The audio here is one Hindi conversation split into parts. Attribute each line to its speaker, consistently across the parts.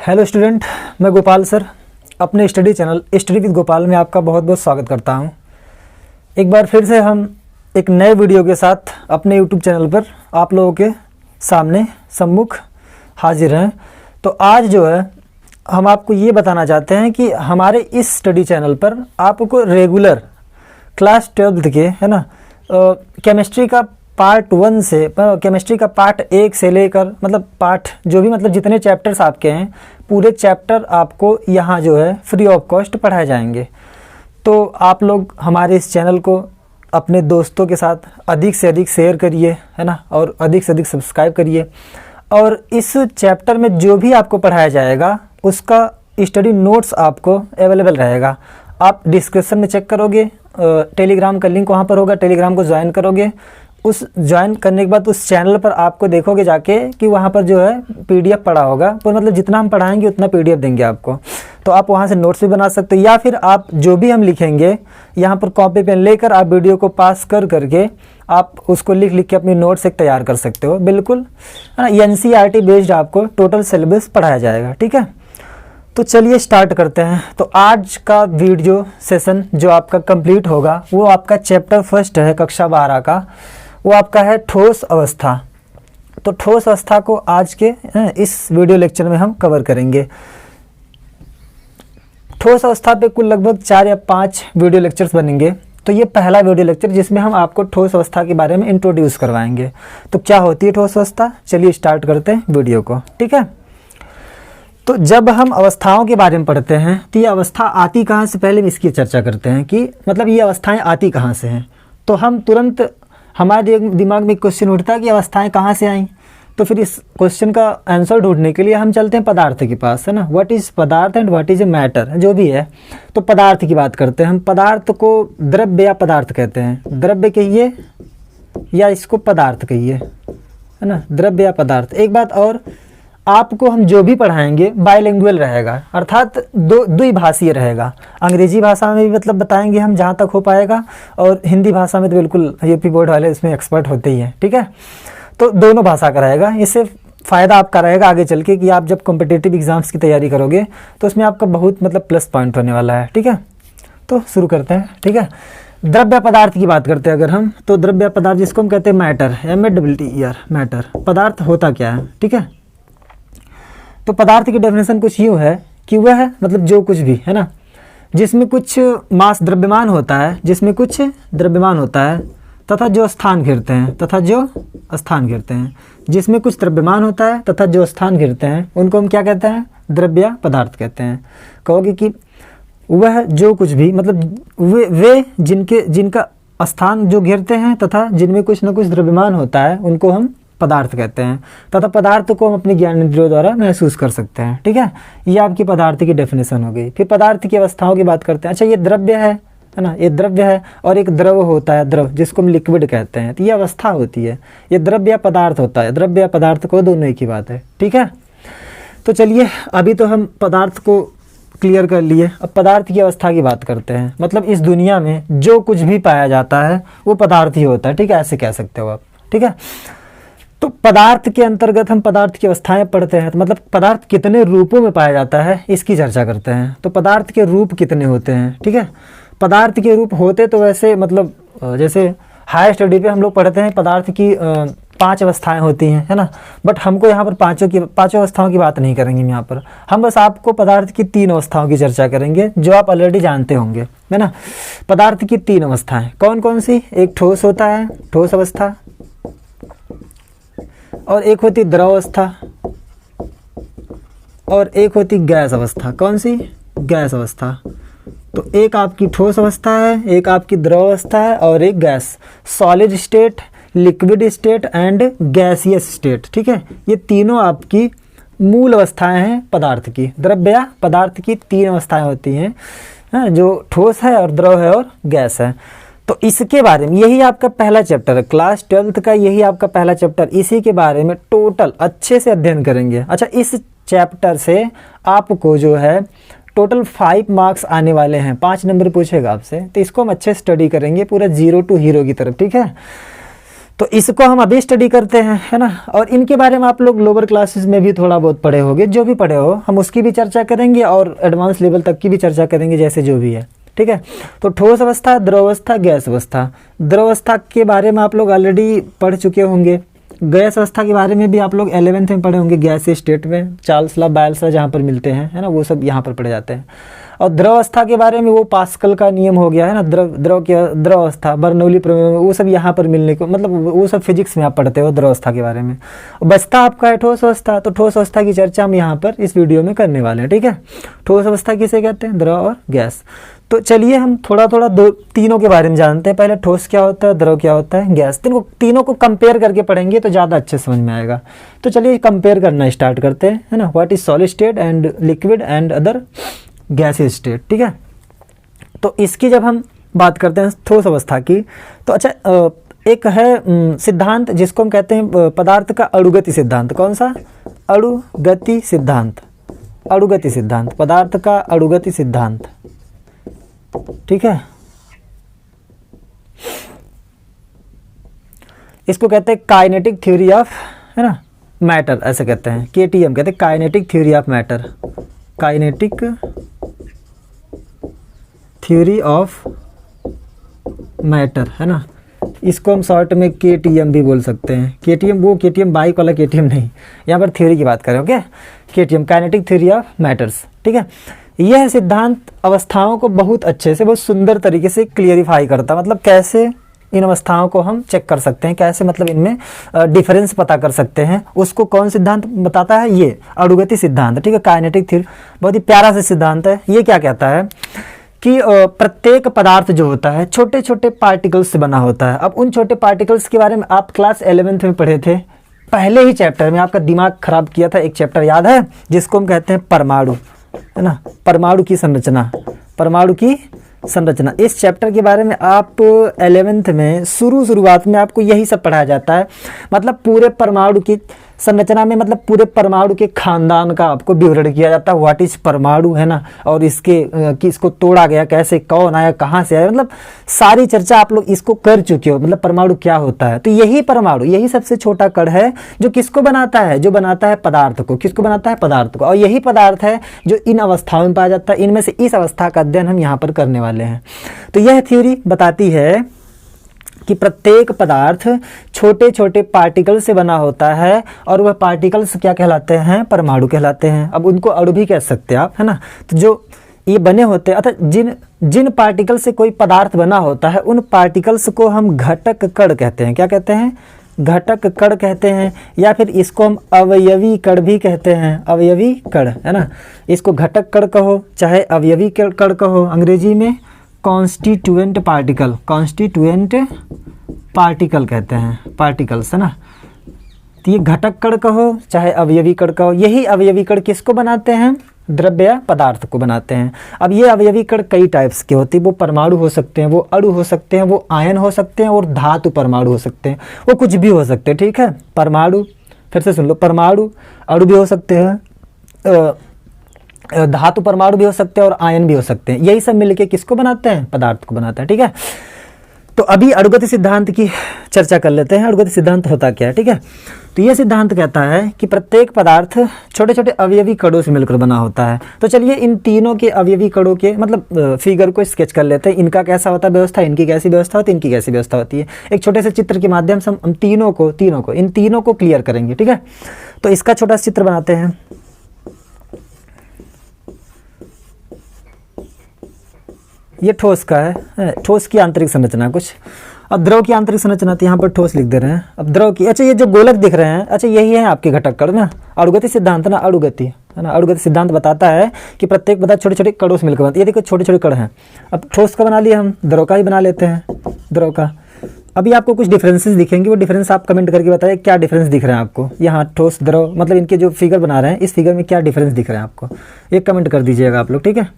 Speaker 1: हेलो स्टूडेंट, मैं गोपाल सर अपने study channel study with Gopal में आपका बहुत बहुत स्वागत करता हूं। एक बार फिर से हम एक नए वीडियो के साथ अपने यूट्यूब चैनल पर आप लोगों के सामने सम्मुख हाजिर हैं। तो आज जो है हम आपको ये बताना चाहते हैं कि हमारे इस स्टडी चैनल पर आपको रेगुलर क्लास 12th के है ना केमिस्ट्री का पार्ट 1 से केमिस्ट्री का पार्ट 1 से लेकर मतलब पार्ट जो भी मतलब जितने चैप्टर्स आपके हैं पूरे चैप्टर आपको यहाँ जो है फ्री ऑफ कॉस्ट पढ़ाए जाएंगे। तो आप लोग हमारे इस चैनल को अपने दोस्तों के साथ अधिक से अधिक शेयर करिए है ना, और अधिक से अधिक सब्सक्राइब करिए। और इस चैप्टर में जो भी आपको पढ़ाया जाएगा उसका स्टडी नोट्स आपको अवेलेबल रहेगा। आप डिस्क्रिप्शन में चेक करोगे, टेलीग्राम का लिंक वहाँ पर होगा, टेलीग्राम को ज्वाइन करोगे। उस ज्वाइन करने के बाद उस चैनल पर आपको देखोगे जाके कि वहाँ पर जो है पीडीएफ पड़ा होगा, तो मतलब जितना हम पढ़ाएंगे उतना पीडीएफ देंगे आपको। तो आप वहाँ से नोट्स भी बना सकते हो, या फिर आप जो भी हम लिखेंगे यहाँ पर कॉपी पेन लेकर आप वीडियो को पास कर करके आप उसको लिख लिख के अपनी नोट्स एक तैयार कर सकते हो। बिल्कुल है ना, एनसीईआरटी बेस्ड आपको टोटल सिलेबस पढ़ाया जाएगा। ठीक है, तो चलिए स्टार्ट करते हैं। तो आज का वीडियो सेशन जो आपका कंप्लीट होगा वो आपका चैप्टर फर्स्ट है कक्षा 12 का, वो आपका है ठोस अवस्था। तो ठोस अवस्था को आज के इस वीडियो लेक्चर में हम कवर करेंगे। ठोस अवस्था पे कुल लगभग 4 या 5 वीडियो लेक्चर्स बनेंगे। तो ये पहला वीडियो लेक्चर जिसमें हम आपको ठोस अवस्था के बारे में इंट्रोड्यूस करवाएंगे। तो क्या होती है ठोस अवस्था, चलिए स्टार्ट करते हैं वीडियो को। ठीक है, तो जब हम अवस्थाओं के बारे में पढ़ते हैं तो ये अवस्था आती कहाँ से, पहले इसकी चर्चा करते हैं कि मतलब ये अवस्थाएं आती कहाँ से हैं। तो हम तुरंत हमारे दिमाग में क्वेश्चन उठता है कि अवस्थाएं कहाँ से आई। तो फिर इस क्वेश्चन का आंसर ढूंढने के लिए हम चलते हैं पदार्थ के पास, है ना। व्हाट इज़ पदार्थ and what is a matter, जो भी है। तो पदार्थ की बात करते हैं हम। पदार्थ को द्रव्य या पदार्थ कहते हैं। द्रव्य कहिए या इसको पदार्थ कहिए, है ना, द्रव्य या पदार्थ। एक बात और, आपको हम जो भी पढ़ाएंगे बाइलिंगुअल रहेगा, अर्थात द्विभाषीय रहेगा। अंग्रेजी भाषा में भी मतलब बताएंगे हम जहाँ तक हो पाएगा, और हिंदी भाषा में तो बिल्कुल यूपी बोर्ड वाले इसमें एक्सपर्ट होते ही हैं। ठीक है, तो दोनों भाषा का रहेगा। इससे फ़ायदा आपका रहेगा आगे चल के कि आप जब कॉम्पिटिटिव एग्जाम्स की तैयारी करोगे तो उसमें आपका बहुत मतलब प्लस पॉइंट होने वाला है। ठीक है, तो शुरू करते हैं। ठीक है, द्रव्य पदार्थ की बात करते हैं अगर हम, तो द्रव्य पदार्थ जिसको हम कहते हैं मैटर, MATTER, मैटर। पदार्थ होता क्या है। ठीक है, तो पदार्थ की डेफिनेशन कुछ यूँ है कि वह है मतलब जो कुछ भी है ना, जिसमें कुछ मास द्रव्यमान होता है, जिसमें कुछ द्रव्यमान होता है तथा जो स्थान घेरते हैं, जिसमें कुछ द्रव्यमान होता है तथा जो स्थान घेरते हैं उनको हम क्या कहते हैं, द्रव्य पदार्थ कहते हैं। कहोगे कि वह जो कुछ भी मतलब वे जिनका स्थान जो घेरते हैं तथा जिनमें कुछ न कुछ द्रव्यमान होता है उनको हम पदार्थ कहते हैं, तथा पदार्थ को हम अपने ज्ञान इंद्रियों द्वारा महसूस कर सकते हैं। ठीक है, ये आपकी पदार्थ की डेफिनेशन हो गई। फिर पदार्थ की अवस्थाओं की बात करते हैं। अच्छा, ये द्रव्य है ना, ये द्रव्य है, और एक द्रव होता है, द्रव जिसको हम लिक्विड कहते हैं। तो ये अवस्था होती है, ये द्रव्य या पदार्थ होता है। द्रव्य या पदार्थ को दोनों एक ही बात है। ठीक है, तो चलिए अभी तो हम पदार्थ को क्लियर कर लिए, अब पदार्थ की अवस्था की बात करते हैं। मतलब इस दुनिया में जो कुछ भी पाया जाता है वो पदार्थ ही होता है। ठीक है, ऐसे कह सकते हो आप। ठीक है, तो पदार्थ के अंतर्गत हम पदार्थ की अवस्थाएं पढ़ते हैं। तो मतलब पदार्थ कितने रूपों में पाया जाता है इसकी चर्चा करते हैं। तो पदार्थ के रूप कितने होते हैं। ठीक है, पदार्थ के रूप होते तो वैसे मतलब जैसे हायर स्टडी पे हम लोग पढ़ते हैं पदार्थ की 5 अवस्थाएं होती हैं, है ना। बट हमको यहाँ पर पाँचों अवस्थाओं की बात नहीं करेंगे यहाँ पर। हम बस आपको पदार्थ की 3 अवस्थाओं की चर्चा करेंगे जो आप ऑलरेडी जानते होंगे, है ना। पदार्थ की 3 अवस्थाएं कौन कौन सी, एक ठोस होता है, ठोस अवस्था, और एक होती द्रव अवस्था, और एक होती गैस अवस्था। कौन सी, गैस अवस्था। तो एक आपकी ठोस अवस्था है, एक आपकी द्रव अवस्था है, और एक gas, solid state, liquid state and gaseous state. ठीक है, ये तीनों आपकी मूल अवस्थाएं हैं पदार्थ की। द्रव्य या पदार्थ की 3 अवस्थाएं होती हैं, जो ठोस है और द्रव है और गैस है। तो इसके बारे में यही आपका पहला चैप्टर है, क्लास 12th का यही आपका पहला चैप्टर। इसी के बारे में टोटल अच्छे से अध्ययन करेंगे। अच्छा, इस चैप्टर से आपको जो है टोटल 5 मार्क्स आने वाले हैं, 5 नंबर पूछेगा आपसे। तो इसको हम अच्छे स्टडी करेंगे पूरा 0 to हीरो की तरफ। ठीक है, तो इसको हम अभी स्टडी करते हैं, है ना। और इनके बारे में आप लोग लोअर क्लासेस में भी थोड़ा बहुत पढ़े होंगे, जो भी पढ़े हो हम उसकी भी चर्चा करेंगे और एडवांस लेवल तक की भी चर्चा करेंगे, जैसे जो भी है, ठीक है। तो ठोस अवस्था, द्रव अवस्था, गैस अवस्था। द्रव अवस्था के बारे में आप लोग ऑलरेडी पढ़ चुके होंगे। गैस अवस्था के बारे में भी आप लोग 11th में पढ़े होंगे, गैस स्टेट में चार्ल्स लॉ, बायल्स लॉ जहाँ पर मिलते हैं, है ना, वो सब यहाँ पर पढ़े जाते हैं। और द्रव अवस्था के बारे में वो पास्कल का नियम हो गया, है ना, द्रव अवस्था, बर्नौली प्रमेय, वो सब यहाँ पर मिलने को, मतलब वो सब फिजिक्स में आप पढ़ते हो द्रव अवस्था के बारे में। बचता आपका है ठोस अवस्था। तो ठोस अवस्था की चर्चा हम यहाँ पर इस वीडियो में करने वाले हैं, ठीक है। ठोस अवस्था किसे कहते हैं, द्रव और गैस। तो चलिए हम थोड़ा थोड़ा तीनों के बारे में जानते हैं। पहले ठोस क्या होता है, द्रव क्या होता है, गैस। तीनों को कंपेयर करके पढ़ेंगे तो ज़्यादा अच्छे समझ में आएगा। तो चलिए कंपेयर करना स्टार्ट करते हैं, है ना। What is solid state and liquid and other गैसीय स्टेट, ठीक है। तो इसकी जब हम बात करते हैं ठोस अवस्था की, तो अच्छा एक है सिद्धांत जिसको हम कहते हैं पदार्थ का अणुगति सिद्धांत। कौन सा, अणुगति सिद्धांत। अणुगति सिद्धांत, पदार्थ का अणुगति सिद्धांत, ठीक है। इसको कहते हैं काइनेटिक थ्योरी ऑफ, है ना, मैटर, ऐसे कहते हैं, केटीएम कहते हैं, kinetic theory of matter. Kinetic theory of matter, है ना। इसको हम शॉर्ट में केटीएम भी बोल सकते हैं। केटीएम वो केटीएम बाइक वाला केटीएम नहीं, यहाँ पर थ्योरी की बात करें, okay. KTM, kinetic theory of matters, ठीक है। यह सिद्धांत अवस्थाओं को बहुत अच्छे से, बहुत सुंदर तरीके से क्लियरिफाई करता, मतलब कैसे इन अवस्थाओं को हम चेक कर सकते हैं, कैसे मतलब इनमें डिफरेंस पता कर सकते हैं, उसको कौन सिद्धांत बताता है, ये अणुगति सिद्धांत, ठीक है। काइनेटिक थ्योरी बहुत ही प्यारा सा सिद्धांत है। ये क्या कहता है कि प्रत्येक पदार्थ जो होता है छोटे छोटे पार्टिकल्स से बना होता है। अब उन छोटे पार्टिकल्स के बारे में आप क्लास 11th में पढ़े थे, पहले ही चैप्टर में आपका दिमाग खराब किया था। एक चैप्टर याद है जिसको हम कहते हैं परमाणु, है ना, परमाणु की संरचना, परमाणु की संरचना। इस चैप्टर के बारे में आप 11th में शुरुआत में आपको यही सब पढ़ाया जाता है, मतलब पूरे परमाणु की संरचना में, मतलब पूरे परमाणु के खानदान का आपको विवरण किया जाता है। व्हाट इज परमाणु, है ना, और इसके किसको तोड़ा गया, कैसे, कौन आया, कहाँ से आया, मतलब सारी चर्चा आप लोग इसको कर चुके हो, मतलब परमाणु क्या होता है। तो यही परमाणु, यही सबसे छोटा कण है जो किसको बनाता है, जो बनाता है पदार्थ को। किसको बनाता है, पदार्थ को। और यही पदार्थ है जो इन अवस्थाओं में पाया जाता है। इनमें से इस अवस्था का अध्ययन हम यहाँ पर करने वाले हैं। तो यह थ्योरी बताती है कि प्रत्येक पदार्थ छोटे छोटे पार्टिकल से बना होता है और वह पार्टिकल्स क्या कहलाते हैं, परमाणु कहलाते हैं। अब उनको अणु भी कह सकते हैं आप, है ना। तो जो ये बने होते हैं, अर्थात जिन पार्टिकल से कोई पदार्थ बना होता है उन पार्टिकल्स को हम घटक कण कहते हैं। क्या कहते हैं, घटक कण कहते हैं, या फिर इसको हम अवयवी कण भी कहते हैं। अवयवी कण, है ना, इसको घटक कण कहो चाहे अवयवी कण कहो। अंग्रेजी में कॉन्स्टिट्यूएंट पार्टिकल, कॉन्स्टिट्यूएंट पार्टिकल कहते हैं, पार्टिकल्स, है ना। तो ये घटक कण कहो चाहे अवयवी कण कहो, यही अवयवी कण किसको बनाते हैं, द्रव्य या पदार्थ को बनाते हैं। अब ये अवयवी कण कई टाइप्स के होते हैं, वो परमाणु हो सकते हैं, वो अणु हो सकते हैं, वो आयन हो सकते हैं, और धातु परमाणु हो सकते हैं, वो कुछ भी हो सकते हैं, ठीक है। परमाणु, फिर से सुन लो, परमाणु, अणु भी हो सकते हैं, धातु परमाणु भी हो सकते हैं, और आयन भी हो सकते हैं। यही सब मिलके किसको बनाते हैं, पदार्थ को बनाते हैं, ठीक है। तो अभी अणुगति सिद्धांत की चर्चा कर लेते हैं। अणुगति सिद्धांत होता क्या है, ठीक है। तो यह सिद्धांत कहता है कि प्रत्येक पदार्थ छोटे छोटे अवयवी कणों से मिलकर बना होता है। तो चलिए इन तीनों के अवयवी कणों के मतलब फिगर को स्केच कर लेते हैं। इनका कैसा होता है व्यवस्था, इनकी कैसी व्यवस्था होती है, इनकी कैसी व्यवस्था होती है। एक छोटे से चित्र के माध्यम से हम इन तीनों को क्लियर करेंगे, ठीक है। तो इसका छोटा चित्र बनाते हैं। ये ठोस का है, ठोस की आंतरिक संरचना कुछ। अब द्रव की आंतरिक संरचना, तो यहाँ पर ठोस लिख दे रहे हैं। अब द्रव की, अच्छा ये जो गोलक दिख रहे हैं, अच्छा यही है आपके घटक कण ना। अणुगति सिद्धांत ना, अणुगति, है ना। अणुगति सिद्धांत बताता है कि प्रत्येक पदार्थ छोटे छोटे कणों से मिलकर बनता है। ये देखो छोटे छोटे कण हैं। अब ठोस का बना लिया हम, द्रव का ही बना लेते हैं, द्रव का। अभी आपको कुछ डिफरेंसेस दिखेंगे, वो डिफरेंस आप कमेंट करके बताइए क्या डिफरेंस दिख रहे हैं आपको। यहाँ ठोस, द्रव, मतलब इनके जो फिगर बना रहे हैं, इस फिगर में क्या डिफरेंस दिख रहे हैं आपको, एक कमेंट कर दीजिएगा आप लोग, ठीक है।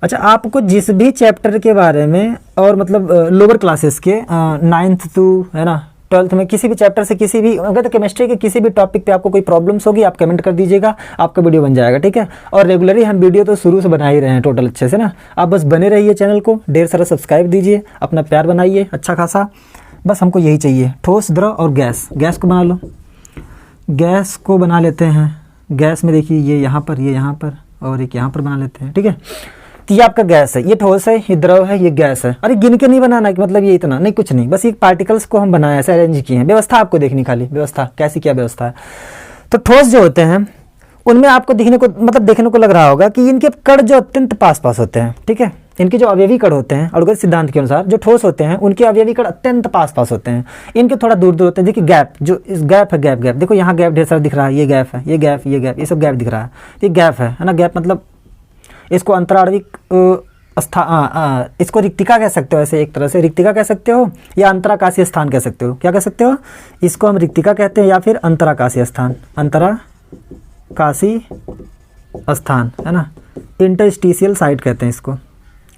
Speaker 1: अच्छा, आपको जिस भी चैप्टर के बारे में, और मतलब लोअर क्लासेस के 9th to, है ना, 12th में किसी भी चैप्टर से, किसी भी अगर तो केमिस्ट्री के किसी भी टॉपिक पे आपको कोई प्रॉब्लम्स होगी, आप कमेंट कर दीजिएगा, आपका वीडियो बन जाएगा, ठीक है। और रेगुलरली हम वीडियो तो शुरू से बना ही रहे हैं टोटल अच्छे से ना। आप बस बने रहिए, चैनल को ढेर सारा सब्सक्राइब दीजिए, अपना प्यार बनाइए अच्छा खासा। बस हमको यही चाहिए, ठोस, द्रव और गैस। गैस को बना लो, गैस को बना लेते हैं। गैस में देखिए ये यहाँ पर, ये यहाँ पर और एक यहाँ पर बना लेते हैं, ठीक है। तो ये आपका गैस है, ये ठोस है, ये द्रव है, ये गैस है। अरे गिन के नहीं बनाना कि मतलब ये इतना नहीं, कुछ नहीं, बस ये पार्टिकल्स को हम बनाए, ऐसे अरेंज किए हैं। व्यवस्था आपको देखनी, खाली व्यवस्था कैसी क्या व्यवस्था है। तो ठोस जो होते हैं उनमें आपको दिखने को मतलब देखने को लग रहा होगा कि इनके कण जो अत्यंत पास पास होते हैं, ठीक है। इनके जो अवयवी कण होते हैं अणुगत सिद्धांत के अनुसार जो ठोस होते हैं उनके अवयवी कण अत्यंत पास पास होते हैं, इनके थोड़ा दूर दूर होते हैं। देखिए गैप, जो इस गैप है, गैप गैप देखो यहाँ गैप ढेर सारा दिख रहा है, ये गैप है, ये गैप, ये गैप, ये सब गैप दिख रहा है, ये गैप है ना। गैप मतलब इसको अंतराणविक इसको रिक्तिका कह सकते हो, ऐसे एक तरह से रिक्तिका कह सकते हो या अंतराकाशीय स्थान कह सकते हो। क्या कह सकते हो? इसको हम रिक्तिका कहते हैं या फिर अंतराकाशीय स्थान, अंतराकाशीय स्थान है ना। इंटरस्टिशियल साइट कहते हैं इसको,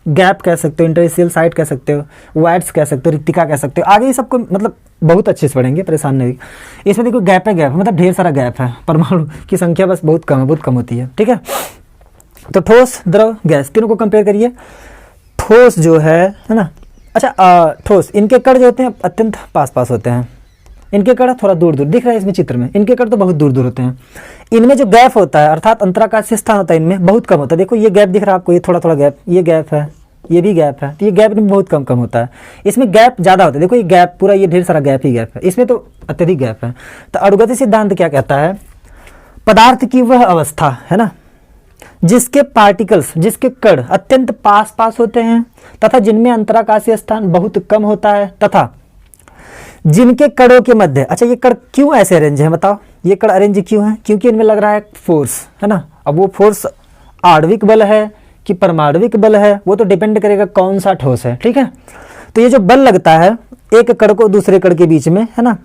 Speaker 1: गैप कह सकते हो, इंटरस्टिशियल साइट कह सकते हो, वाइड्स कह सकते हो, रिक्तिका कह सकते हो। आगे ये सबको मतलब बहुत अच्छे से पढ़ेंगे, परेशान नहीं। इसमें देखो गैप है, गैप मतलब ढेर सारा गैप है, परमाणु की संख्या बस बहुत कम है, बहुत कम होती है, ठीक है। तो ठोस, द्रव, गैस तीनों को कंपेयर करिए। ठोस जो है ना, अच्छा ठोस, इनके कण जो होते हैं अत्यंत पास पास होते हैं, इनके कण थोड़ा दूर दूर दिख रहा है इसमें चित्र में, इनके कण तो बहुत दूर दूर होते हैं। इनमें जो गैप होता है अर्थात अंतराकाशीय स्थान होता है इनमें बहुत कम होता है। देखो ये गैप दिख रहा है आपको, ये थोड़ा थोड़ा गैप, ये गैप है, ये भी गैप है, तो ये गैप में बहुत कम कम होता है। इसमें गैप ज़्यादा होता है, देखो ये गैप पूरा, ये ढेर सारा गैप ही गैप है, इसमें तो अत्यधिक गैप है। तो अणुगतिक सिद्धांत क्या कहता है? पदार्थ की वह अवस्था है ना जिसके पार्टिकल्स, जिसके कण अत्यंत पास पास होते हैं तथा जिनमें अंतराकाशीय स्थान बहुत कम होता है तथा जिनके कणों के मध्य, अच्छा ये कण क्यों ऐसे अरेंज है बताओ? ये कण अरेंज क्यों है? क्योंकि इनमें लग रहा है फोर्स है ना। अब वो फोर्स आणविक बल है कि परमाणविक बल है वो तो डिपेंड करेगा कौन सा ठोस है, ठीक है। तो ये जो बल लगता है एक कण को दूसरे कण के बीच में है ना,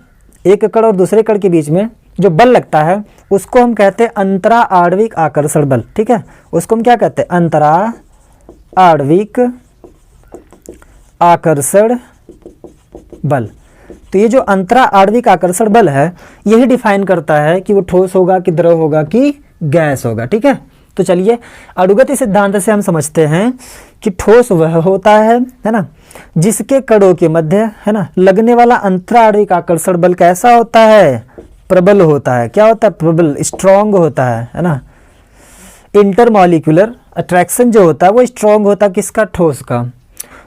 Speaker 1: एक कण और दूसरे कण के बीच में जो बल लगता है उसको हम कहते हैं अंतरा आणविक आकर्षण बल, ठीक है। उसको हम क्या कहते हैं? अंतरा आणविक आकर्षण बल। तो ये जो अंतरा आणविक आकर्षण बल है यही डिफाइन करता है कि वो ठोस होगा कि द्रव होगा कि गैस होगा, ठीक है। तो चलिए अणुगतिक सिद्धांत से हम समझते हैं कि ठोस वह होता है ना जिसके कणों के मध्य है ना लगने वाला अंतरा आणविक आकर्षण बल कैसा होता है? प्रबल होता है। क्या होता है? प्रबल, स्ट्रॉन्ग होता है ना। इंटरमॉलिक्यूलर अट्रैक्शन जो होता है वो स्ट्रॉन्ग होता है किसका? ठोस का।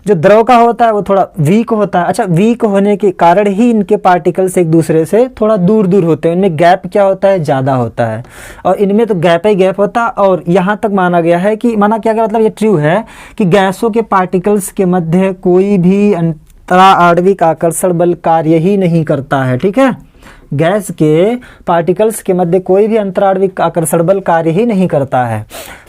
Speaker 1: जो द्रव का होता है वो थोड़ा वीक होता है। अच्छा, वीक होने के कारण ही इनके पार्टिकल्स एक दूसरे से थोड़ा दूर दूर होते हैं, इनमें गैप क्या होता है? ज़्यादा होता है, और इनमें तो गैप ही गैप होता है। और यहाँ तक माना गया है कि माना क्या गया, मतलब ये ट्रू है कि गैसों के पार्टिकल्स के मध्य कोई भी अंतरा आणविक आकर्षण बल कार्य ही नहीं करता है, ठीक है। गैस के पार्टिकल्स के मध्य कोई भी अंतराणविक आकर्षण बल कार्य ही नहीं करता है।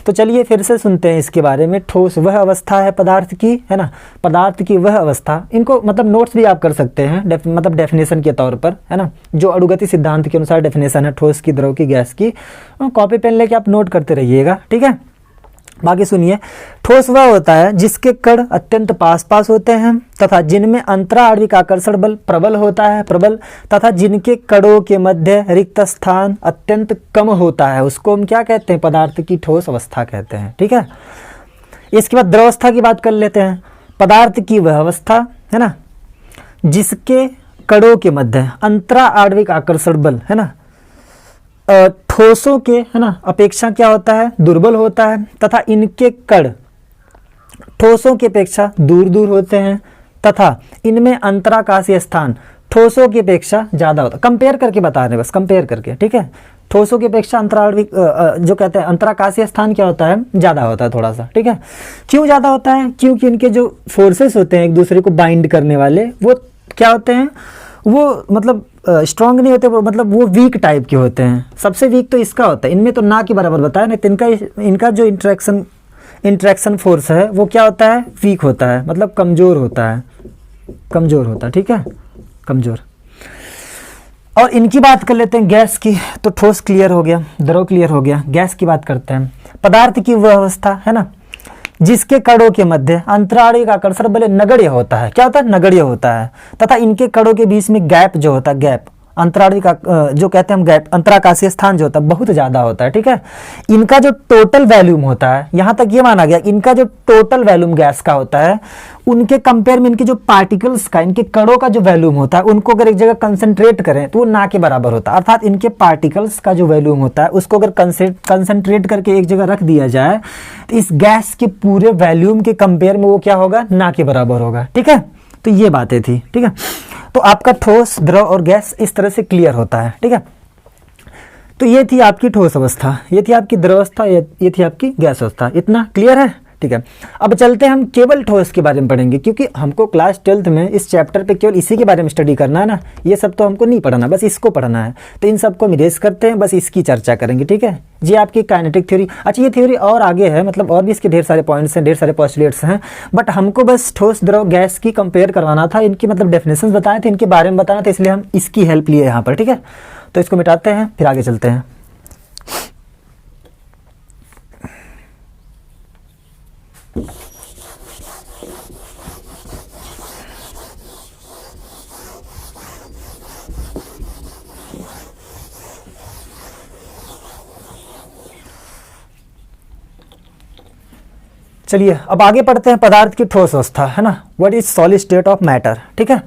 Speaker 1: तो चलिए फिर से सुनते हैं इसके बारे में। ठोस वह अवस्था है पदार्थ की, है ना, पदार्थ की वह अवस्था। इनको मतलब नोट्स भी आप कर सकते हैं, मतलब डेफिनेशन के तौर पर, है ना, जो अणुगतिक सिद्धांत के अनुसार डेफिनेशन है ठोस की, द्रव की, गैस की। कॉपी पेन लेके आप नोट करते रहिएगा, ठीक है। बाकी सुनिए, ठोस वह होता है जिसके कण अत्यंत पास पास होते हैं तथा जिनमें अंतरा आणविक आकर्षण बल प्रबल होता है, प्रबल, तथा जिनके कणों के मध्य रिक्त स्थान अत्यंत कम होता है, उसको हम क्या कहते हैं? पदार्थ की ठोस अवस्था कहते हैं, ठीक है। इसके बाद द्रवस्था की बात कर लेते हैं। पदार्थ की वह अवस्था है ना जिसके कणों के मध्य अंतरा आणविक आकर्षण बल है ना ठोसों के है ना अपेक्षा क्या होता है? दुर्बल होता है तथा इनके कण ठोसों की अपेक्षा दूर दूर होते हैं तथा इनमें अंतराकाशीय स्थान ठोसों की अपेक्षा ज़्यादा होता है। कंपेयर करके बता रहे हैं, बस कंपेयर करके, ठीक है। ठोसों की अपेक्षा अंतराणविक जो कहते हैं अंतराकाशीय स्थान क्या होता है? ज़्यादा होता है थोड़ा सा, ठीक है। क्यों ज़्यादा होता है? क्योंकि इनके जो फोर्सेस होते हैं एक दूसरे को बाइंड करने वाले वो क्या होते हैं? वो मतलब स्ट्रॉन्ग नहीं होते, वो मतलब वो वीक टाइप के होते हैं। सबसे वीक तो इसका होता है, इनमें तो ना के बराबर बताया ना, तो इनका जो इंट्रैक्शन फोर्स है वो क्या होता है? वीक होता है, मतलब कमज़ोर होता है, कमज़ोर होता है, ठीक है, कमज़ोर। और इनकी बात कर लेते हैं गैस की। तो ठोस क्लियर हो गया, द्रव क्लियर हो गया, गैस की बात करते हैं। पदार्थ की वह अवस्था है ना जिसके कणों के मध्य अंतराणविक आकर्षण बल नगण्य होता है। क्या होता है? नगण्य होता है तथा इनके कणों के बीच में गैप जो होता है, गैप अंतराणिक जो कहते हैं हम गैप, अंतराकाशीय स्थान जो होता है बहुत ज़्यादा होता है, ठीक है। इनका जो टोटल वैल्यूम होता है, यहाँ तक ये माना गया, इनका जो टोटल वैल्यूम गैस का होता है उनके कंपेयर में इनके जो पार्टिकल्स का, इनके कणों का जो वैल्यूम होता है उनको अगर एक जगह कंसंट्रेट करें तो वो ना के बराबर होता है। अर्थात इनके पार्टिकल्स का जो वैल्यूम होता है उसको अगर कंसंट्रेट करके एक जगह रख दिया जाए तो इस गैस के पूरे वैल्यूम के कंपेयर में वो क्या होगा, ना के बराबर होगा, ठीक है। तो ये बातें थी, ठीक है। तो आपका ठोस, द्रव और गैस इस तरह से क्लियर होता है, ठीक है। तो ये थी आपकी ठोस अवस्था, ये थी आपकी द्रव अवस्था, ये थी आपकी गैस अवस्था। इतना क्लियर है, ठीक है। अब चलते हैं हम केवल ठोस के बारे में पढ़ेंगे, क्योंकि हमको क्लास 12th में इस चैप्टर पे केवल इसी के बारे में स्टडी करना है ना, ये सब तो हमको नहीं पढ़ना, बस इसको पढ़ना है। तो इन सबको हम इरेज करते हैं, बस इसकी चर्चा करेंगे, ठीक है। ये आपकी काइनेटिक थ्योरी, अच्छा ये थ्योरी और आगे है, मतलब और भी इसके ढेर सारे पॉइंट्स हैं, ढेर सारे पोस्टुलेट्स हैं, बट हमको बस ठोस, द्रव, गैस की कंपेयर करवाना था, इनकी मतलब डेफिनेशंस बताए थे, इनके बारे में बताना था, इसलिए हम इसकी हेल्प लिए यहाँ पर, ठीक है। तो इसको मिटाते हैं, फिर आगे चलते हैं। चलिए अब आगे पढ़ते हैं पदार्थ की ठोस अवस्था, है ना। What is solid state of matter, ठीक है।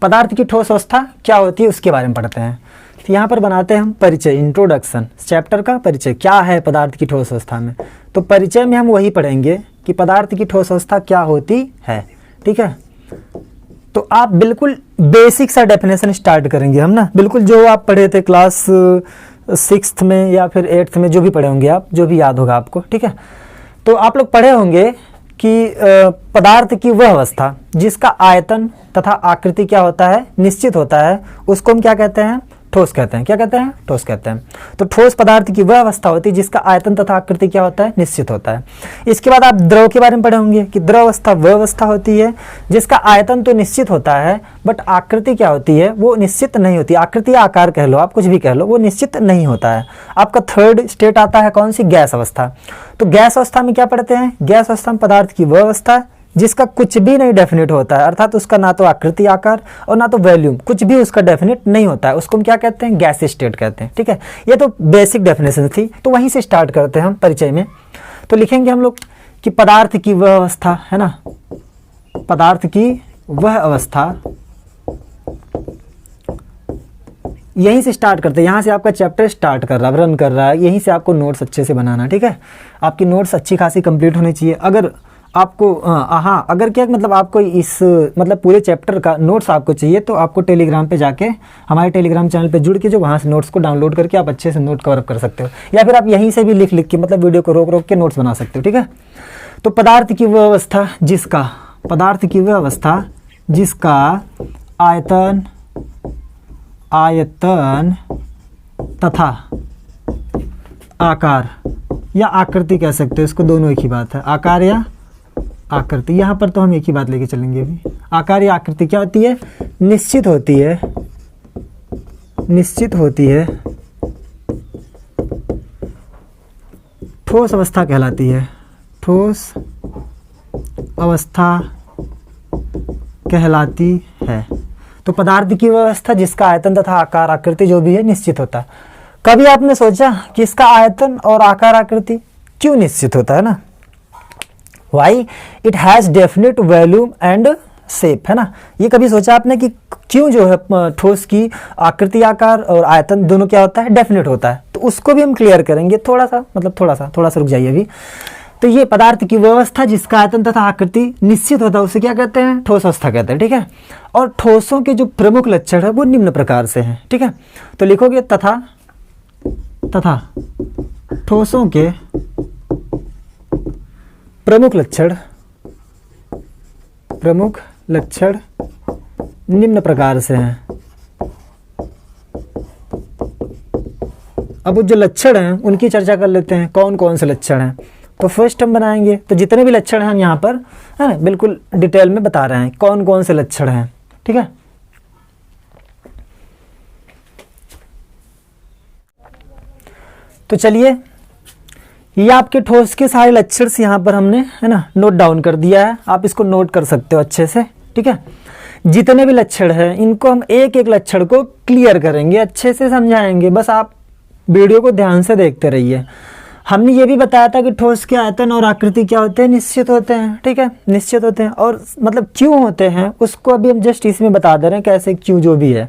Speaker 1: पदार्थ की ठोस अवस्था क्या होती है उसके बारे में पढ़ते हैं। तो यहाँ पर बनाते हैं हम परिचय, इंट्रोडक्शन, चैप्टर का परिचय, क्या है पदार्थ की ठोस अवस्था में। तो परिचय में हम वही पढ़ेंगे कि पदार्थ की ठोस अवस्था क्या होती है, ठीक है। तो आप बिल्कुल बेसिक सा डेफिनेशन स्टार्ट करेंगे हम ना, बिल्कुल जो आप पढ़े थे क्लास 6th में या फिर 8th में, जो भी पढ़े होंगे आप, जो भी याद होगा आपको, ठीक है। तो आप लोग पढ़े होंगे कि पदार्थ की वह अवस्था जिसका आयतन तथा आकृति क्या होता है, निश्चित होता है, उसको हम क्या कहते हैं, ठोस कहते हैं। क्या कहते हैं, ठोस कहते हैं। तो ठोस पदार्थ की वह अवस्था होती है जिसका आयतन तथा आकृति क्या होता है, निश्चित होता है। इसके बाद आप द्रव के बारे में पढ़े होंगे कि द्रव अवस्था वह अवस्था होती है जिसका आयतन तो निश्चित होता है बट आकृति क्या होती है, वो निश्चित नहीं होती। आकृति या आकार कह लो, आप कुछ भी कह लो, वो निश्चित नहीं होता है। आपका थर्ड स्टेट आता है कौन सी, गैस अवस्था। तो गैस अवस्था में क्या पढ़ते हैं, गैस अवस्था में पदार्थ की वह अवस्था जिसका कुछ भी नहीं डेफिनेट होता है, अर्थात उसका ना तो आकृति, आकार और ना तो वॉल्यूम, कुछ भी उसका डेफिनेट नहीं होता है, उसको हम क्या कहते हैं, गैस स्टेट कहते हैं, ठीक है। ये तो बेसिक डेफिनेशन थी, तो वहीं से स्टार्ट करते हैं हम परिचय में। तो लिखेंगे हम लोग कि पदार्थ की वह अवस्था, है ना, पदार्थ की वह अवस्था, यहीं से स्टार्ट करते हैं, यहाँ से आपका चैप्टर स्टार्ट कर रहा है, रन कर रहा है, यहीं से आपको नोट्स अच्छे से बनाना, ठीक है। आपकी नोट्स अच्छी खासी कंप्लीट होनी चाहिए। अगर आपको हाँ, अगर क्या मतलब आपको इस मतलब पूरे चैप्टर का नोट्स आपको चाहिए तो आपको टेलीग्राम पे जाके हमारे टेलीग्राम चैनल पे जुड़ के जो वहाँ से नोट्स को डाउनलोड करके आप अच्छे से नोट कवर अप कर सकते हो, या फिर आप यहीं से भी लिख के मतलब वीडियो को रोक रोक के नोट्स बना सकते हो, ठीक है। तो पदार्थ की वह अवस्था जिसका, पदार्थ की वह अवस्था जिसका आयतन तथा आकार या आकृति कह सकते हो, इसको दोनों एक ही बात है, आकार या आकृति। यहाँ पर तो हम एक ही बात लेके चलेंगे अभी। आकार या आकृति क्या होती है, निश्चित होती है, निश्चित होती है, ठोस अवस्था कहलाती है, ठोस अवस्था कहलाती है। तो पदार्थ की व्यवस्था जिसका आयतन तथा आकार आकृति जो भी है निश्चित होता है। कभी आपने सोचा कि इसका आयतन और आकार आकृति क्यों निश्चित होता है ना, why it has definite volume and shape, है ना। ये कभी सोचा आपने कि क्यों जो है ठोस की आकृति, आकार और आयतन दोनों क्या होता है, डेफिनेट होता है। तो उसको भी हम क्लियर करेंगे, थोड़ा सा मतलब थोड़ा सा रुक जाइए अभी। तो ये पदार्थ की व्यवस्था जिसका आयतन तथा आकृति निश्चित होता है उसे क्या कहते हैं, ठोस अवस्था कहते हैं, ठीक है। और ठोसों के जो प्रमुख लक्षण है वो निम्न प्रकार से हैं, ठीक है। तो लिखोगे तथा ठोसों के प्रमुख लक्षण निम्न प्रकार से हैं। अब जो लक्षण हैं उनकी चर्चा कर लेते हैं, कौन कौन से लक्षण हैं। तो फर्स्ट हम बनाएंगे, तो जितने भी लक्षण हैं हम यहाँ पर है ना बिल्कुल डिटेल में बता रहे हैं कौन कौन से लक्षण हैं, ठीक है। तो चलिए ये आपके ठोस के सारे लक्षण यहाँ पर हमने है ना नोट डाउन कर दिया है, आप इसको नोट कर सकते हो अच्छे से, ठीक है। जितने भी लक्षण हैं इनको हम एक एक लक्षण को क्लियर करेंगे, अच्छे से समझाएंगे। बस आप वीडियो को ध्यान से देखते रहिए। हमने ये भी बताया था कि ठोस के आयतन और आकृति क्या होते हैं, निश्चित होते हैं। ठीक है, निश्चित होते हैं। और मतलब क्यों होते हैं उसको अभी हम जस्ट इसमें बता दे रहे हैं, कैसे क्यों जो भी है।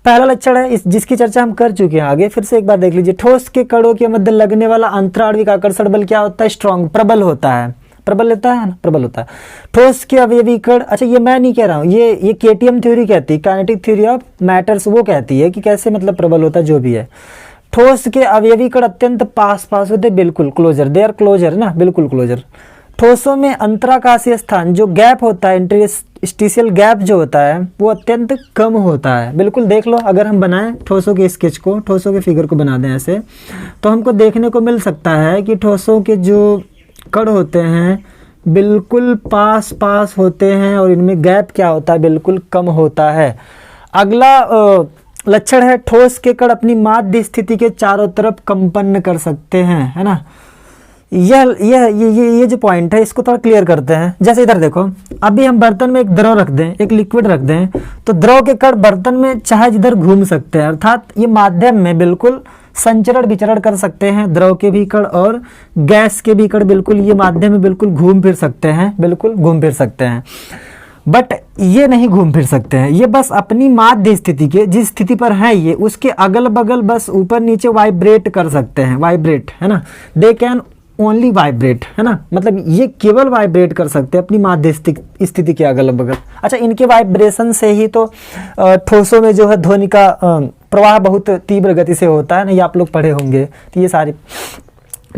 Speaker 1: पहला लक्षण है जिसकी चर्चा हम कर चुके हैं, आगे फिर से एक बार देख लीजिए। ठोस के कणों के मध्य लगने वाला अंतराणविक आकर्षण बल क्या होता है, स्ट्रॉन्ग, प्रबल होता है। प्रबल होता है ना, प्रबल होता है। ठोस के अवयवी कण, अच्छा ये मैं नहीं कह रहा हूँ, ये केटीएम थ्योरी कहती है, काइनेटिक थ्योरी ऑफ मैटर्स, वो कहती है कि कैसे मतलब प्रबल होता है, जो भी है। ठोस के अवयवी कण अत्यंत पास होते, बिल्कुल क्लोजर, दे आर क्लोजर ना, बिल्कुल क्लोजर। ठोसों में अंतराकाशीय स्थान जो गैप होता है, इंटरस्टिशियल गैप जो होता है वो अत्यंत कम होता है। बिल्कुल देख लो, अगर हम बनाएं ठोसों के स्केच को, ठोसों के फिगर को बना दें ऐसे, तो हमको देखने को मिल सकता है कि ठोसों के जो कण होते हैं बिल्कुल पास होते हैं और इनमें गैप क्या होता है, बिल्कुल कम होता है। अगला लक्षण है ठोस के कण अपनी माध्य स्थिति के चारों तरफ कंपन कर सकते हैं, है ना। ये जो पॉइंट है इसको थोड़ा क्लियर करते हैं। जैसे इधर देखो, अभी हम बर्तन में एक द्रव रख दें, एक लिक्विड रख दें, तो द्रव के कण बर्तन में चाहे जिधर घूम सकते हैं, अर्थात ये माध्यम में बिल्कुल संचरण विचरण कर सकते हैं। द्रव के भी कण और गैस के भी कण बिल्कुल ये माध्यम में बिल्कुल घूम फिर सकते हैं, बिल्कुल घूम फिर सकते हैं। बट ये नहीं घूम फिर सकते हैं, ये बस अपनी माध्य स्थिति के, जिस स्थिति पर है ये, उसके अगल बगल बस ऊपर नीचे वाइब्रेट कर सकते हैं, वाइब्रेट, है ना। दे कैन ओनली वाइब्रेट, है ना, मतलब ये केवल वाइब्रेट कर सकते हैं अपनी माध्य स्थिति के अगल बगल। अच्छा, इनके वाइब्रेशन से ही तो ठोसों में जो है ध्वनि का प्रवाह बहुत तीव्र गति से होता है ना, ये आप लोग पढ़े होंगे। तो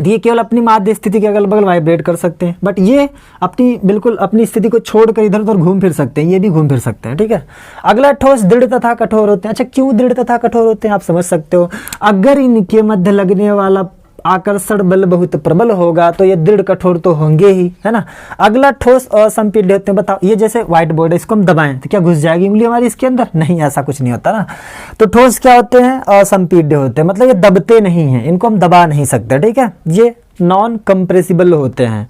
Speaker 1: ये केवल अपनी माध्य स्थिति के अगल बगल वाइब्रेट कर सकते हैं, बट ये अपनी बिल्कुल अपनी स्थिति को छोड़कर इधर उधर घूम फिर सकते हैं, ये भी घूम फिर सकते हैं। ठीक है। अगला, ठोस दृढ़ तथा कठोर होते हैं। अच्छा, क्यों दृढ़ तथा कठोर होते हैं आप समझ सकते हो। अगर इनके मध्य लगने वाला आकर्षण बल बहुत प्रबल होगा तो ये दृढ़ कठोर तो होंगे ही, है ना। अगला, ठोस असंपीड्य होते हैं। बताओ, ये जैसे व्हाइट बोर्ड है, इसको हम दबाएं तो क्या घुस जाएगी उंगली हमारी इसके अंदर? नहीं, ऐसा कुछ नहीं होता ना। तो ठोस क्या होते हैं, असंपीड्य होते हैं, मतलब ये दबते नहीं हैं, इनको हम दबा नहीं सकते। ठीक है, ये नॉन कंप्रेसिबल होते हैं,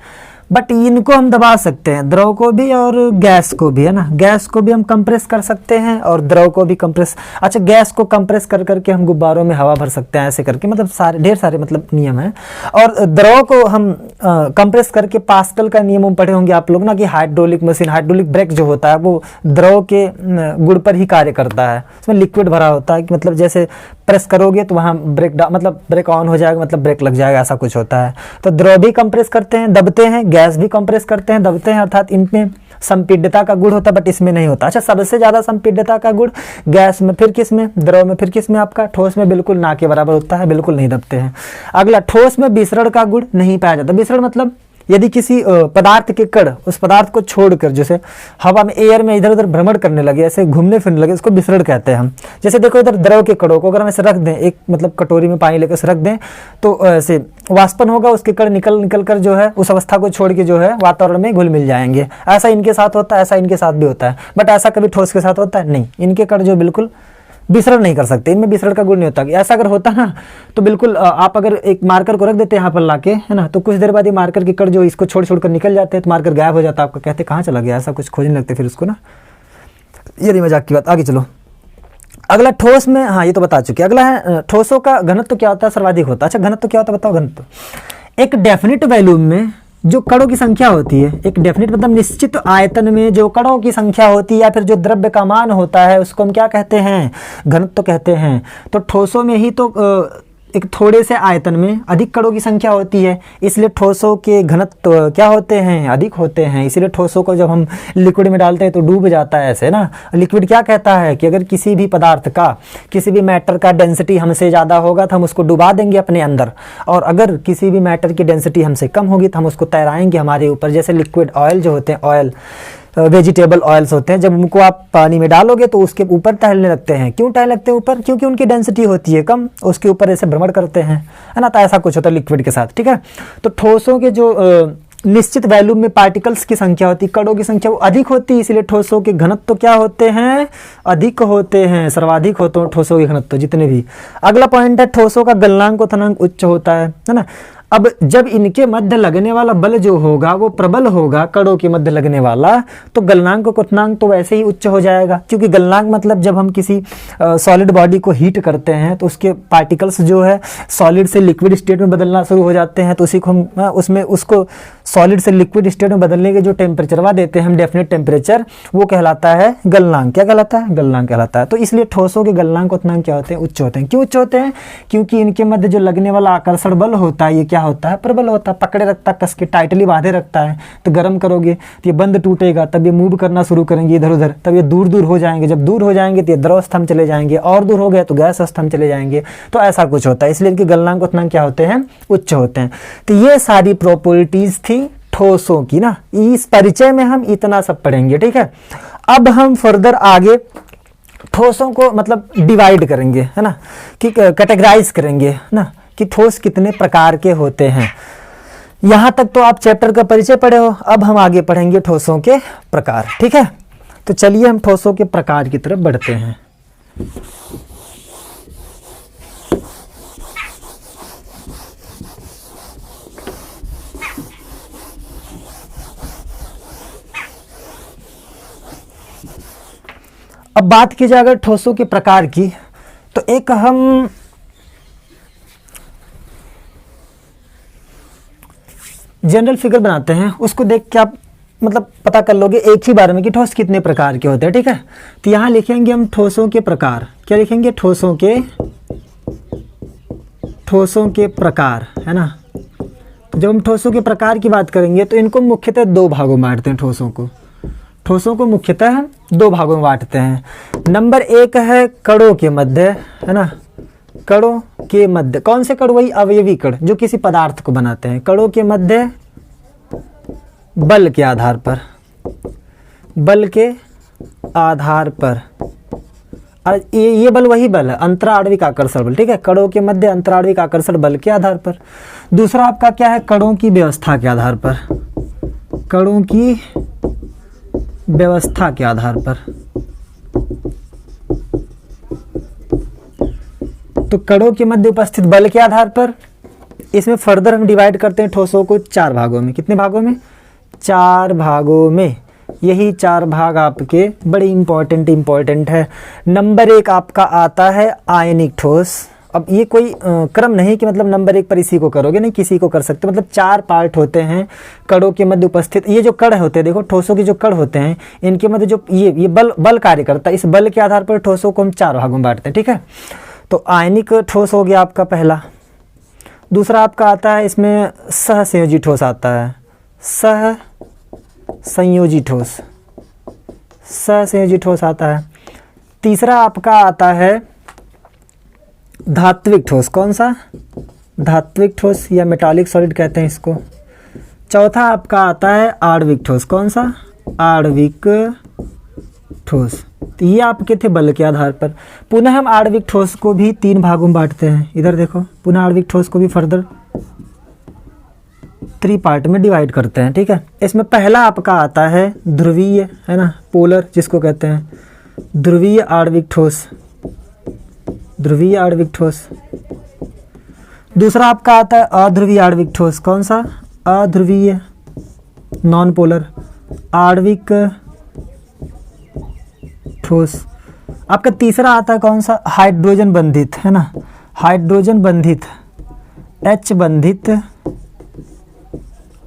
Speaker 1: बट इनको हम दबा सकते हैं, द्रव को भी और गैस को भी, है ना। गैस को भी हम कंप्रेस कर सकते हैं और द्रव को भी कंप्रेस। अच्छा, गैस को कंप्रेस कर करके हम गुब्बारों में हवा भर सकते हैं, ऐसे करके, मतलब सारे ढेर सारे मतलब नियम हैं। और द्रव को हम कंप्रेस करके, पास्कल का नियम हम पढ़े होंगे आप लोग ना, कि हाइड्रोलिक मशीन, हाइड्रोलिक ब्रेक जो होता है वो द्रव के गुण पर ही कार्य करता है। उसमें लिक्विड भरा होता है कि मतलब जैसे प्रेस करोगे तो वहाँ मतलब ब्रेक ऑन हो जाएगा, मतलब ब्रेक लग जाएगा, ऐसा कुछ होता है। तो द्रव भी कंप्रेस करते हैं, दबते हैं, गैस भी कंप्रेस करते हैं, दबते हैं, अर्थात इनमें संपीड्यता का गुण होता है, बट इसमें नहीं होता। अच्छा, सबसे ज्यादा संपीड्यता का गुण गैस में, फिर किस में, द्रव में, फिर किस में आपका, ठोस में बिल्कुल ना के बराबर होता है, बिल्कुल नहीं दबते हैं। अगला, ठोस में विसरण का गुण नहीं पाया जाता। विसरण मतलब यदि किसी पदार्थ के कण उस पदार्थ को छोड़कर जैसे हवा में, एयर में इधर उधर भ्रमण करने लगे, ऐसे घूमने फिरने लगे, उसको विसरण कहते हैं हम। जैसे देखो, इधर द्रव के कणों को अगर हम ऐसे रख दें, एक मतलब कटोरी में पानी लेकर रख दें, तो ऐसे वाष्पन होगा, उसके कण निकल कर जो है उस अवस्था को छोड़ के जो है वातावरण में घुल मिल जाएंगे। ऐसा इनके साथ होता है, ऐसा इनके साथ भी होता है, बट ऐसा कभी ठोस के साथ होता है नहीं। इनके कण जो बिल्कुल विसरण नहीं कर सकते, इनमें विसरण का गुण नहीं होता। ऐसा अगर होता ना तो बिल्कुल आप अगर एक मार्कर को रख देते हैं यहाँ पर लाके, है ना, तो कुछ देर बाद ये मार्कर के कण जो इसको छोड़ कर निकल जाते हैं, तो मार्कर गायब हो जाता है, आपको कहते कहाँ चला गया, ऐसा कुछ खोजने लगते फिर उसको ना। ये नहीं मजाक की बात, आगे चलो। अगला, ठोस में, हाँ ये तो बता चुके। अगला है, ठोसों का घनत्व क्या होता है, सर्वाधिक होता है। अच्छा, घनत्व क्या होता है बताओ। घनत्व एक डेफिनेट वैल्यूम में जो कणों की संख्या होती है, एक डेफिनेट मतलब निश्चित आयतन में जो कणों की संख्या होती है या फिर जो द्रव्य का मान होता है, उसको हम क्या कहते हैं, घनत्व कहते हैं। तो ठोसों में ही तो एक थोड़े से आयतन में अधिक कणों की संख्या होती है, इसलिए ठोसों के घनत्व क्या होते हैं, अधिक होते हैं। इसीलिए ठोसों को जब हम लिक्विड में डालते हैं तो डूब जाता है ऐसे ना। लिक्विड क्या कहता है कि अगर किसी भी पदार्थ का, किसी भी मैटर का डेंसिटी हमसे ज़्यादा होगा तो हम उसको डुबा देंगे अपने अंदर, और अगर किसी भी मैटर की डेंसिटी हमसे कम होगी तो हम उसको तैराएंगे हमारे ऊपर। जैसे लिक्विड ऑयल जो होते हैं, ऑयल वेजिटेबल ऑयल्स होते हैं, जब उनको आप पानी में डालोगे तो उसके ऊपर टहलने लगते हैं। क्यों टहलने लगते हैं ऊपर? क्योंकि उनकी डेंसिटी होती है कम, उसके ऊपर ऐसे भ्रमण करते हैं, है ना। तो ऐसा कुछ होता है लिक्विड के साथ, ठीक है। तो ठोसों के जो निश्चित वैल्यूम में पार्टिकल्स की संख्या होती है, कणों की संख्या वो अधिक होती है, इसलिए ठोसों के घनत्व तो क्या होते हैं, अधिक होते हैं, सर्वाधिक होते हैं ठोसों के घनत्व जितने भी। अगला पॉइंट है, ठोसों का गलनांक और थनांक उच्च होता है ना। अब जब इनके मध्य लगने वाला बल जो होगा वो प्रबल होगा, कणों के मध्य लगने वाला, तो गलनांक क्वथनांक तो वैसे ही उच्च हो जाएगा, क्योंकि गलनांक मतलब जब हम किसी सॉलिड बॉडी को हीट करते हैं तो उसके पार्टिकल्स जो है सॉलिड से लिक्विड स्टेट में बदलना शुरू हो जाते हैं, तो उसी को हम उसमें उसको सॉलिड से लिक्विड स्टेट में बदलने के जो टेम्परेचरवा देते हैं हम डेफिनेट टेम्परेचर, वो कहलाता है गलनांक। क्या कहलाता है? गलनांक कहलाता है। तो इसलिए ठोसों के गलनांक क्वथनांक क्या होते हैं? उच्च होते हैं। क्यों उच्च होते हैं? क्योंकि इनके मध्य जो लगने वाला आकर्षण बल होता है ये क्या होता है? प्रबल होता है, पकड़े रखता है, कस के टाइटली बांधे रखता है। तो गर्म करोगे तो ये बंद टूटेगा, तब ये मूव करना शुरू करेंगे इधर उधर, तब ये दूर दूर हो जाएंगे, जब दूर हो जाएंगे तो ये द्रव अवस्था में चले जाएंगे, और दूर हो गए तो गैस अवस्था में चले जाएंगे। तो ऐसा कुछ होता है, इसलिए इनके गलनांक क्वथनांक क्या होते हैं? उच्च होते हैं। तो ये सारी प्रॉपर्टीज थी ठोसों की ना, इस परिचय में हम इतना सब पढ़ेंगे, ठीक है। अब हम फर्दर आगे ठोसों को मतलब डिवाइड करेंगे, है ना, कि कैटेगराइज करेंगे, है ना, कि ठोस कितने प्रकार के होते हैं। यहां तक तो आप चैप्टर का परिचय पढ़े हो, अब हम आगे पढ़ेंगे ठोसों के प्रकार, ठीक है। तो चलिए हम ठोसों के प्रकार की तरफ बढ़ते हैं। अब बात की जाए अगर ठोसों के प्रकार की, तो एक हम जनरल फिगर बनाते हैं, उसको देख के आप मतलब पता कर लोगे एक ही बार में कि ठोस कितने प्रकार के होते हैं, ठीक है। तो यहां लिखेंगे हम ठोसों के प्रकार। क्या लिखेंगे? ठोसों के प्रकार, है ना। तो जब हम ठोसों के प्रकार की बात करेंगे तो इनको मुख्यतः दो भागों में बांटते हैं। ठोसों को मुख्यतः हम दो भागों में बांटते हैं। नंबर एक है कणों के मध्य, है ना, कणों के मध्य। कौन से कण? वही अवयवी कण जो किसी पदार्थ को बनाते हैं। कणों के मध्य बल के आधार पर, और ये बल वही बल है, अंतराणविक आकर्षण बल, ठीक है। कणों के मध्य अंतराणविक आकर्षण बल के आधार पर। दूसरा आपका क्या है? कणों की व्यवस्था के आधार पर, कणों की व्यवस्था के आधार पर। तो कणों के मध्य उपस्थित बल के आधार पर। इसमें फर्दर हम डिवाइड करते हैं ठोसों को चार भागों में। कितने भागों में? चार भागों में। यही चार भाग आपके बड़े इंपॉर्टेंट है। नंबर एक आपका आता है आयनिक ठोस। अब ये कोई क्रम नहीं कि मतलब नंबर एक पर इसी को करोगे, नहीं, किसी को कर सकते। मतलब चार पार्ट होते हैं कणों के मध्य उपस्थित। ये जो कण होते हैं, देखो ठोसों के जो कण होते हैं, इनके मध्य जो ये बल कार्य करता है, इस बल के आधार पर ठोसों को हम चार भागों में बांटते हैं, ठीक है। तो आयनिक ठोस हो गया आपका पहला। दूसरा आपका आता है इसमें सहसंयोजी ठोस आता है, सहसंयोजी ठोस आता है। तीसरा आपका आता है धात्विक ठोस। कौन सा? धात्विक ठोस या मेटालिक सॉलिड कहते हैं इसको। चौथा आपका आता है आणविक ठोस। कौन सा? आणविक ठोस। तो ये आपके थे बल के आधार पर। पुनः हम आणविक ठोस को भी तीन भागों में बांटते हैं। इधर देखो, पुनः आणविक ठोस को भी फर्दर 3 पार्ट में डिवाइड करते हैं, ठीक है। इसमें पहला आपका आता है ध्रुवीय, है ना, पोलर जिसको कहते हैं, ध्रुवीय आणविक ठोस। दूसरा आपका आता है अध्रुवीय आणविक ठोस। कौन सा? अध्रुवीय नॉन पोलर आणविक ठोस। आपका तीसरा आता है कौन सा? हाइड्रोजन बंधित, है ना, हाइड्रोजन बंधित H बंधित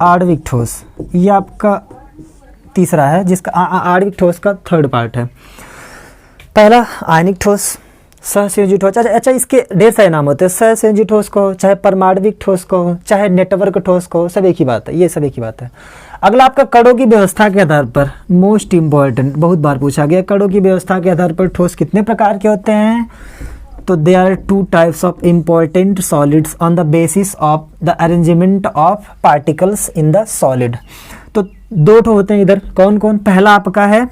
Speaker 1: आणविक ठोस। ये आपका तीसरा है, जिसका आणविक ठोस का थर्ड पार्ट है। पहला आयनिक ठोस, सहसंयोजी ठोस। अच्छा, इसके ढेर सारे नाम होते हैं। सहसंयोजी ठोस को, चाहे परमाणविक ठोस को, चाहे नेटवर्क ठोस को, सब एक ही बात है, ये सब एक ही बात है। अगला आपका कणों की व्यवस्था के आधार पर, मोस्ट इंपॉर्टेंट, बहुत बार पूछा गया, कणों की व्यवस्था के आधार पर ठोस कितने प्रकार के होते हैं? तो they are 2 types of important solids on the basis of the arrangement of particles in the solid. तो 2 होते हैं इधर। कौन कौन? पहला आपका है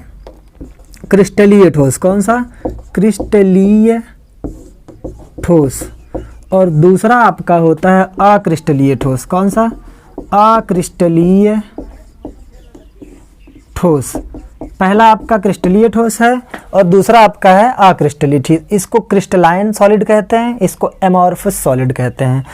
Speaker 1: क्रिस्टलीय ठोस। कौन सा? क्रिस्टलीय ठोस। और दूसरा आपका होता है अक्रिस्टलीय ठोस। कौन सा? अक्रिस्टलीय ठोस। पहला आपका क्रिस्टलीय ठोस है और दूसरा आपका है अक्रिस्टलीय ठोस। इसको क्रिस्टलाइन सॉलिड कहते हैं, इसको एमॉर्फस सॉलिड कहते हैं।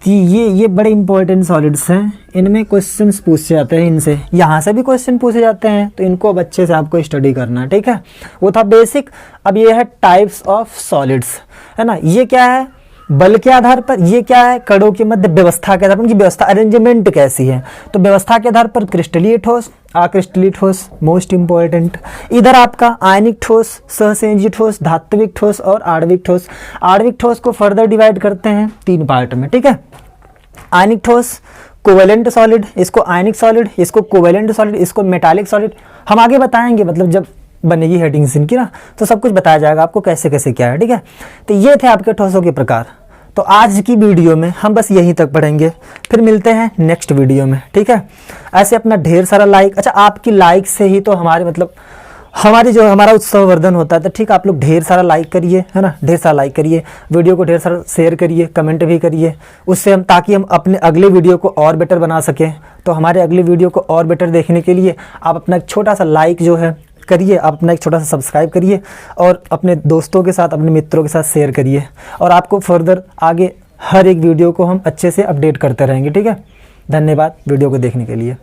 Speaker 1: ये बड़े इंपॉर्टेंट सॉलिड्स हैं, इनमें क्वेश्चंस पूछे जाते हैं, इनसे यहाँ से भी क्वेश्चन पूछे जाते हैं, तो इनको अब अच्छे से आपको स्टडी करना है, ठीक है। वो था बेसिक। अब ये है टाइप्स ऑफ सॉलिड्स, है ना। ये क्या है, बल के आधार पर, ये क्या है, कणों के मध्य व्यवस्था के आधार पर, उनकी व्यवस्था अरेंजमेंट कैसी है। तो व्यवस्था के आधार पर क्रिस्टलीय ठोस, अक्रिस्टलीय ठोस, मोस्ट इंपॉर्टेंट। इधर आपका आयनिक ठोस, सहसंयोजी ठोस, धात्विक ठोस और आणविक ठोस। आणविक ठोस को फर्दर डिवाइड करते हैं 3 पार्ट में, ठीक है। आयनिक ठोस, कोवेलेंट सॉलिड, इसको आयनिक सॉलिड, इसको कोवेलेंट सॉलिड, इसको मेटालिक सॉलिड। हम आगे बताएंगे, मतलब जब बनेगी हेडिंग्स इनकी ना, तो सब कुछ बताया जाएगा आपको कैसे कैसे क्या है, ठीक है। तो ये थे आपके ठोसों के प्रकार। तो आज की वीडियो में हम बस यहीं तक पढ़ेंगे, फिर मिलते हैं नेक्स्ट वीडियो में, ठीक है। ऐसे अपना ढेर सारा लाइक, अच्छा आपकी लाइक से ही तो हमारे मतलब हमारा उत्सव वर्धन होता है, तो ठीक आप लोग ढेर सारा लाइक करिए, है ना, ढेर सारा लाइक करिए, वीडियो को ढेर सारा शेयर करिए, कमेंट भी करिए, उससे हम ताकि हम अपने अगले वीडियो को और बेटर बना सकें। तो हमारे अगले वीडियो को और बेटर देखने के लिए आप अपना एक छोटा सा लाइक जो है करिए, आप अपना एक छोटा सा सब्सक्राइब करिए और अपने दोस्तों के साथ, अपने मित्रों के साथ शेयर करिए, और आपको फर्दर आगे हर एक वीडियो को हम अच्छे से अपडेट करते रहेंगे, ठीक है। धन्यवाद वीडियो को देखने के लिए।